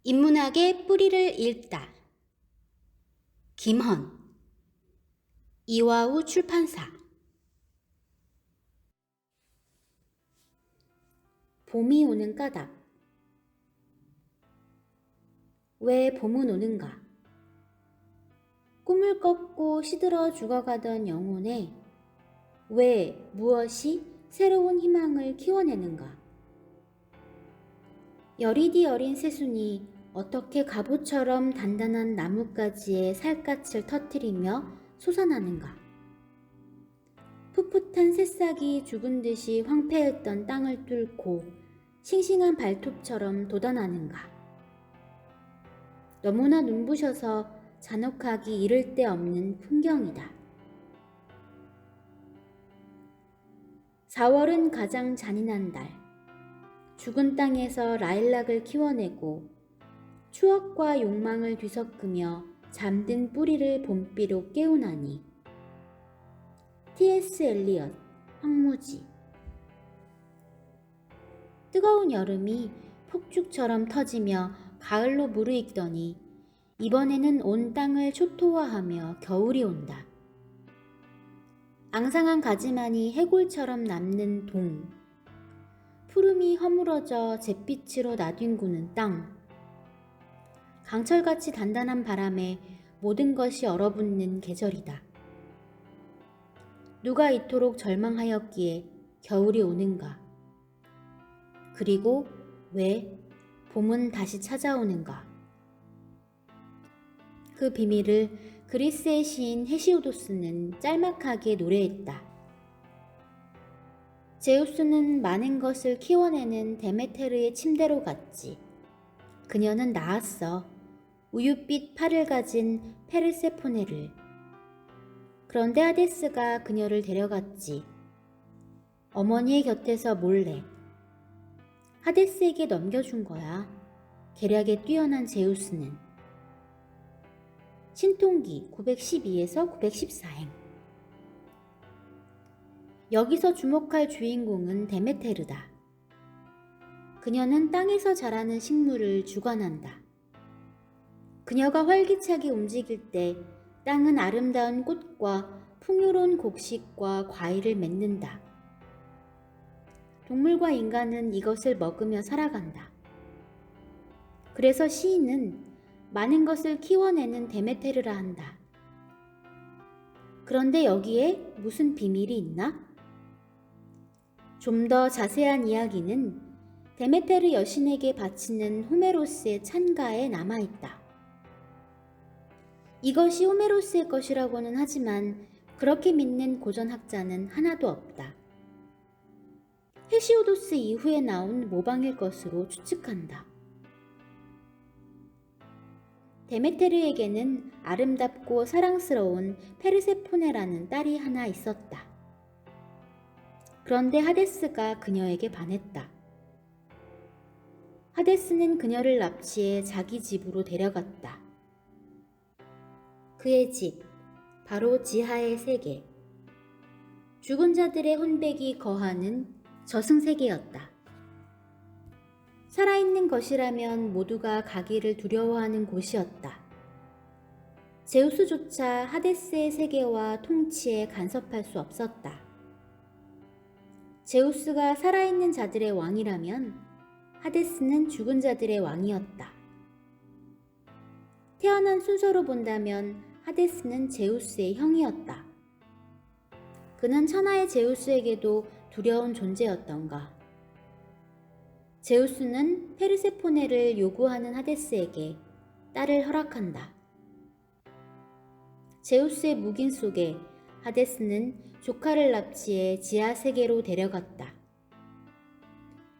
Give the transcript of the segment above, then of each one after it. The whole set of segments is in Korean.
인문학의 뿌리를 읽다. 김헌. 이화우 출판사. 봄이 오는 까닭. 왜 봄은 오는가? 꿈을 꺾고 시들어 죽어가던 영혼에 왜 무엇이 새로운 희망을 키워내는가? 여리디 어린 새순이 어떻게 갑옷처럼 단단한 나뭇가지에 살갗을 터뜨리며 솟아나는가? 풋풋한 새싹이 죽은 듯이 황폐했던 땅을 뚫고 싱싱한 발톱처럼 돋아나는가? 너무나 눈부셔서 잔혹하기 이를 데 없는 풍경이다. 4월은 가장 잔인한 달. 죽은 땅에서 라일락을 키워내고 추억과 욕망을 뒤섞으며 잠든 뿌리를 봄비로 깨우나니. T.S. 엘리엇, 황무지. 뜨거운 여름이 폭죽처럼 터지며 가을로 무르익더니 이번에는 온 땅을 초토화하며 겨울이 온다. 앙상한 가지만이 해골처럼 남는 동. 푸름이 허물어져 잿빛으로 나뒹구는 땅. 강철같이 단단한 바람에 모든 것이 얼어붙는 계절이다. 누가 이토록 절망하였기에 겨울이 오는가? 그리고 왜 봄은 다시 찾아오는가? 그 비밀을 그리스의 시인 헤시오도스는 짤막하게 노래했다. 제우스는 많은 것을 키워내는 데메테르의 침대로 갔지. 그녀는 낳았어. 우윳빛 팔을 가진 페르세포네를. 그런데 하데스가 그녀를 데려갔지. 어머니의 곁에서 몰래. 하데스에게 넘겨준 거야. 계략에 뛰어난 제우스는. 신통기 912에서 914행. 여기서 주목할 주인공은 데메테르다. 그녀는 땅에서 자라는 식물을 주관한다. 그녀가 활기차게 움직일 때 땅은 아름다운 꽃과 풍요로운 곡식과 과일을 맺는다. 동물과 인간은 이것을 먹으며 살아간다. 그래서 시인은 많은 것을 키워내는 데메테르라 한다. 그런데 여기에 무슨 비밀이 있나? 좀 더 자세한 이야기는 데메테르 여신에게 바치는 호메로스의 찬가에 남아있다. 이것이 호메로스의 것이라고는 하지만 그렇게 믿는 고전학자는 하나도 없다. 헤시오도스 이후에 나온 모방일 것으로 추측한다. 데메테르에게는 아름답고 사랑스러운 페르세포네라는 딸이 하나 있었다. 그런데 하데스가 그녀에게 반했다. 하데스는 그녀를 납치해 자기 집으로 데려갔다. 그의 집, 바로 지하의 세계. 죽은 자들의 혼백이 거하는 저승세계였다. 살아있는 것이라면 모두가 가기를 두려워하는 곳이었다. 제우스조차 하데스의 세계와 통치에 간섭할 수 없었다. 제우스가 살아있는 자들의 왕이라면 하데스는 죽은 자들의 왕이었다. 태어난 순서로 본다면 하데스는 제우스의 형이었다. 그는 천하의 제우스에게도 두려운 존재였던가. 제우스는 페르세포네를 요구하는 하데스에게 딸을 허락한다. 제우스의 묵인 속에 하데스는 조카를 납치해 지하세계로 데려갔다.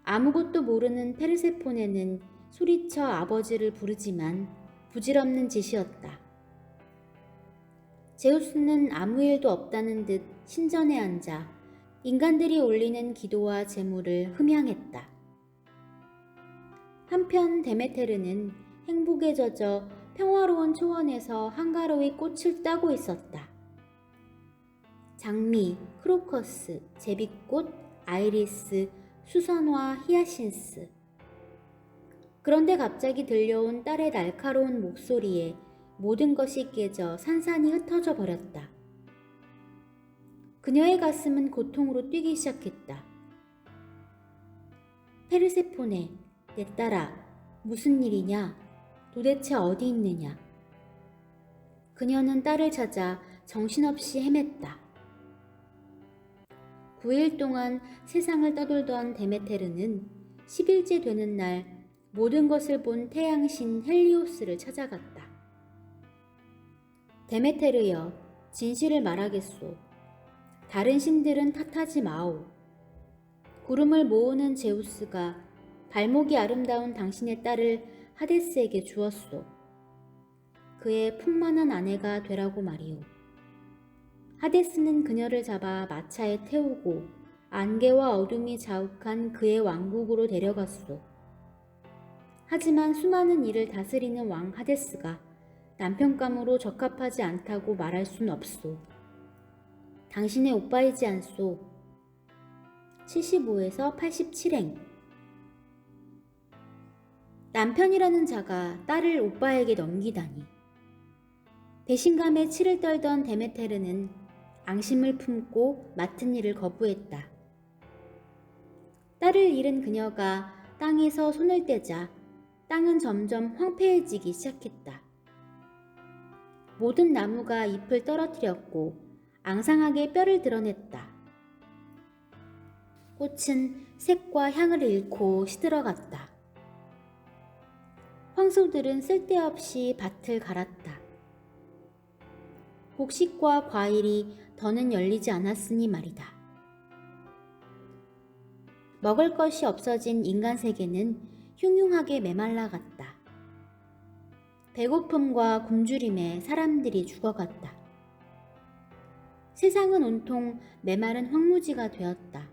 아무것도 모르는 페르세포네는 소리쳐 아버지를 부르지만 부질없는 짓이었다. 제우스는 아무 일도 없다는 듯 신전에 앉아 인간들이 올리는 기도와 제물을 흠양했다. 한편 데메테르는 행복에 젖어 평화로운 초원에서 한가로이 꽃을 따고 있었다. 장미, 크로커스, 제비꽃, 아이리스, 수선화, 히아신스. 그런데 갑자기 들려온 딸의 날카로운 목소리에 모든 것이 깨져 산산이 흩어져 버렸다. 그녀의 가슴은 고통으로 뛰기 시작했다. 페르세포네, 내 딸아, 무슨 일이냐? 도대체 어디 있느냐? 그녀는 딸을 찾아 정신없이 헤맸다. 9일 동안 세상을 떠돌던 데메테르는 10일째 되는 날 모든 것을 본 태양신 헬리오스를 찾아갔다. 데메테르여, 진실을 말하겠소. 다른 신들은 탓하지 마오. 구름을 모으는 제우스가 발목이 아름다운 당신의 딸을 하데스에게 주었소. 그의 풍만한 아내가 되라고 말이오. 하데스는 그녀를 잡아 마차에 태우고 안개와 어둠이 자욱한 그의 왕국으로 데려갔소. 하지만 수많은 일을 다스리는 왕 하데스가 남편감으로 적합하지 않다고 말할 순 없소. 당신의 오빠이지 않소. 75에서 87행. 남편이라는 자가 딸을 오빠에게 넘기다니. 배신감에 치를 떨던 데메테르는 앙심을 품고 맡은 일을 거부했다. 딸을 잃은 그녀가 땅에서 손을 떼자 땅은 점점 황폐해지기 시작했다. 모든 나무가 잎을 떨어뜨렸고 앙상하게 뼈를 드러냈다. 꽃은 색과 향을 잃고 시들어갔다. 황소들은 쓸데없이 밭을 갈았다. 곡식과 과일이 더는 열리지 않았으니 말이다. 먹을 것이 없어진 인간 세계는 흉흉하게 메말라갔다. 배고픔과 굶주림에 사람들이 죽어갔다. 세상은 온통 메마른 황무지가 되었다.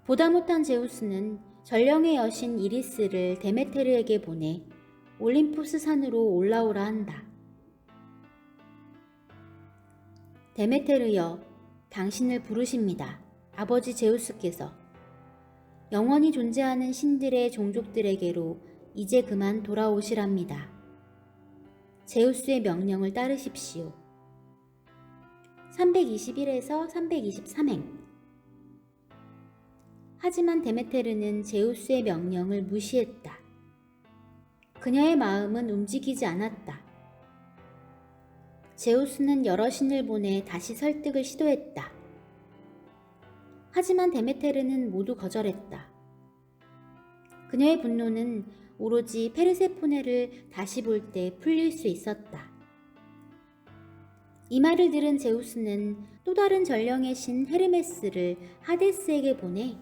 보다 못한 제우스는 전령의 여신 이리스를 데메테르에게 보내 올림푸스 산으로 올라오라 한다. 데메테르여, 당신을 부르십니다. 아버지 제우스께서. 영원히 존재하는 신들의 종족들에게로 이제 그만 돌아오시랍니다. 제우스의 명령을 따르십시오. 321에서 323행. 하지만 데메테르는 제우스의 명령을 무시했다. 그녀의 마음은 움직이지 않았다. 제우스는 여러 신을 보내 다시 설득을 시도했다. 하지만 데메테르는 모두 거절했다. 그녀의 분노는 오로지 페르세포네를 다시 볼 때 풀릴 수 있었다. 이 말을 들은 제우스는 또 다른 전령의 신 헤르메스를 하데스에게 보내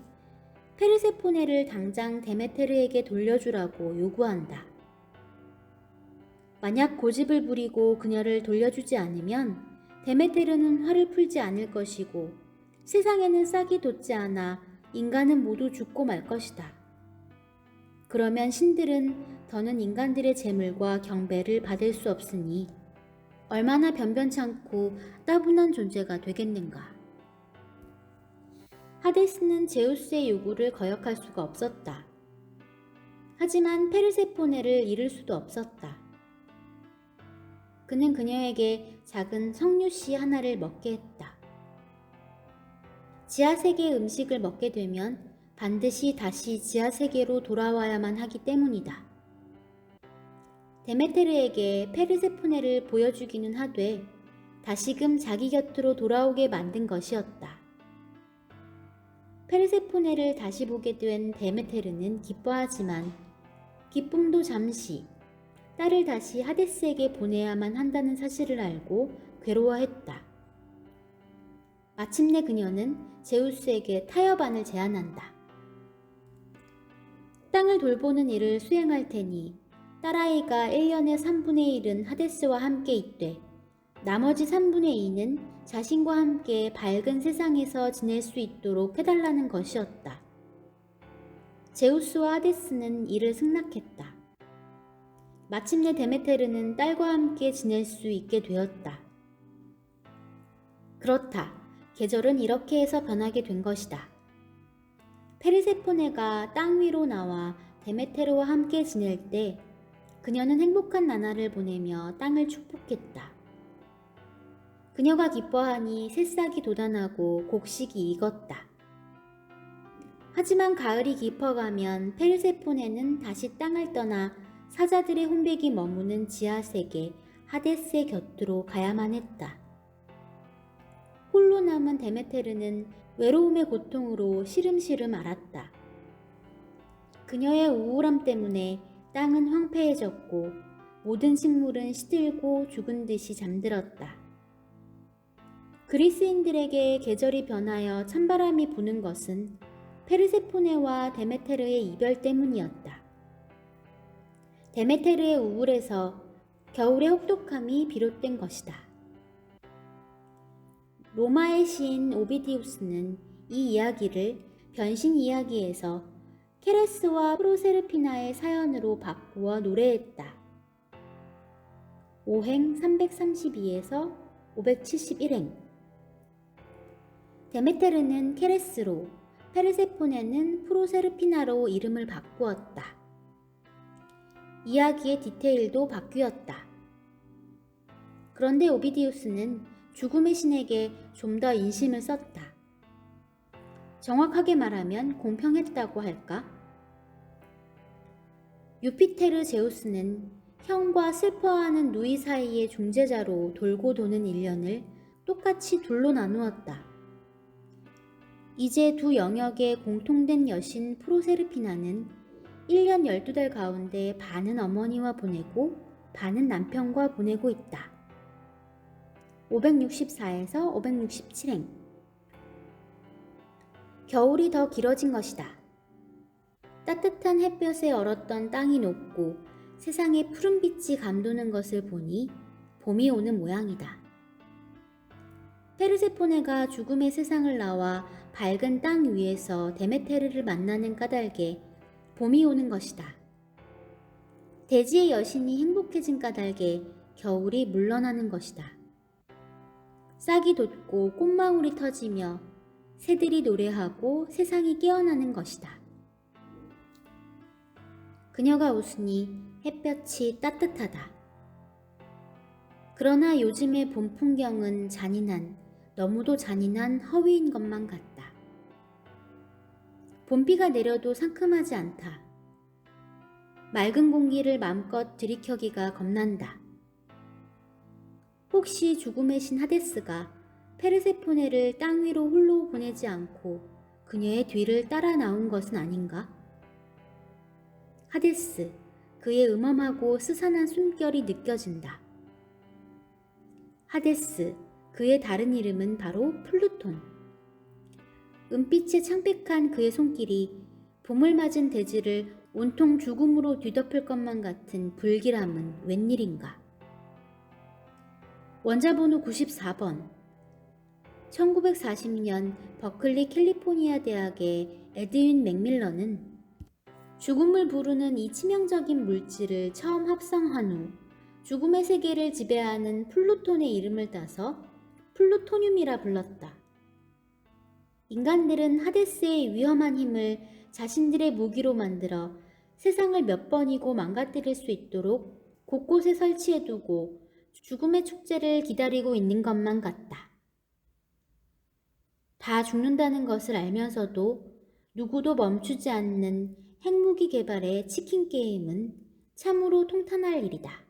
페르세포네를 당장 데메테르에게 돌려주라고 요구한다. 만약 고집을 부리고 그녀를 돌려주지 않으면 데메테르는 화를 풀지 않을 것이고 세상에는 싹이 돋지 않아 인간은 모두 죽고 말 것이다. 그러면 신들은 더는 인간들의 재물과 경배를 받을 수 없으니 얼마나 변변찮고 따분한 존재가 되겠는가. 하데스는 제우스의 요구를 거역할 수가 없었다. 하지만 페르세포네를 잃을 수도 없었다. 그는 그녀에게 작은 석류씨 하나를 먹게 했다. 지하세계의 음식을 먹게 되면 반드시 다시 지하세계로 돌아와야만 하기 때문이다. 데메테르에게 페르세포네를 보여주기는 하되 다시금 자기 곁으로 돌아오게 만든 것이었다. 페르세포네를 다시 보게 된 데메테르는 기뻐하지만 기쁨도 잠시, 딸을 다시 하데스에게 보내야만 한다는 사실을 알고 괴로워했다. 마침내 그녀는 제우스에게 타협안을 제안한다. 땅을 돌보는 일을 수행할 테니 딸아이가 1년의 3분의 1은 하데스와 함께 있되 나머지 3분의 2는 자신과 함께 밝은 세상에서 지낼 수 있도록 해달라는 것이었다. 제우스와 하데스는 이를 승낙했다. 마침내 데메테르는 딸과 함께 지낼 수 있게 되었다. 그렇다. 계절은 이렇게 해서 변하게 된 것이다. 페르세포네가 땅 위로 나와 데메테르와 함께 지낼 때 그녀는 행복한 나날을 보내며 땅을 축복했다. 그녀가 기뻐하니 새싹이 돋아나고 곡식이 익었다. 하지만 가을이 깊어가면 페르세포네는 다시 땅을 떠나 사자들의 혼백이 머무는 지하세계 하데스의 곁으로 가야만 했다. 홀로 남은 데메테르는 외로움의 고통으로 시름시름 앓았다. 그녀의 우울함 때문에 땅은 황폐해졌고 모든 식물은 시들고 죽은 듯이 잠들었다. 그리스인들에게 계절이 변하여 찬바람이 부는 것은 페르세포네와 데메테르의 이별 때문이었다. 데메테르의 우울에서 겨울의 혹독함이 비롯된 것이다. 로마의 시인 오비디우스는 이 이야기를 변신 이야기에서 케레스와 프로세르피나의 사연으로 바꾸어 노래했다. 오행 332에서 571행. 데메테르는 케레스로, 페르세포네는 프로세르피나로 이름을 바꾸었다. 이야기의 디테일도 바뀌었다. 그런데 오비디우스는 죽음의 신에게 좀 더 인심을 썼다. 정확하게 말하면 공평했다고 할까? 유피테르 제우스는 형과 슬퍼하는 누이 사이의 중재자로 돌고 도는 일년을 똑같이 둘로 나누었다. 이제 두 영역의 공통된 여신 프로세르피나는 1년 12달 가운데 반은 어머니와 보내고 반은 남편과 보내고 있다. 564에서 567행. 겨울이 더 길어진 것이다. 따뜻한 햇볕에 얼었던 땅이 녹고 세상에 푸른빛이 감도는 것을 보니 봄이 오는 모양이다. 페르세포네가 죽음의 세상을 나와 밝은 땅 위에서 데메테르를 만나는 까닭에 봄이 오는 것이다. 대지의 여신이 행복해진 까닭에 겨울이 물러나는 것이다. 싹이 돋고 꽃망울이 터지며 새들이 노래하고 세상이 깨어나는 것이다. 그녀가 웃으니 햇볕이 따뜻하다. 그러나 요즘의 봄 풍경은 잔인한, 너무도 잔인한 허위인 것만 같다. 봄비가 내려도 상큼하지 않다. 맑은 공기를 마음껏 들이켜기가 겁난다. 혹시 죽음의 신 하데스가 페르세포네를 땅 위로 홀로 보내지 않고 그녀의 뒤를 따라 나온 것은 아닌가? 하데스, 그의 음험하고 스산한 숨결이 느껴진다. 하데스, 그의 다른 이름은 바로 플루톤. 은빛의 창백한 그의 손길이 봄을 맞은 대지를 온통 죽음으로 뒤덮을 것만 같은 불길함은 웬일인가? 원자번호 94번. 1940년 버클리 캘리포니아 대학의 에드윈 맥밀런은 죽음을 부르는 이 치명적인 물질을 처음 합성한 후 죽음의 세계를 지배하는 플루톤의 이름을 따서 플루토늄이라 불렀다. 인간들은 하데스의 위험한 힘을 자신들의 무기로 만들어 세상을 몇 번이고 망가뜨릴 수 있도록 곳곳에 설치해두고 죽음의 축제를 기다리고 있는 것만 같다. 다 죽는다는 것을 알면서도 누구도 멈추지 않는 핵무기 개발의 치킨 게임은 참으로 통탄할 일이다.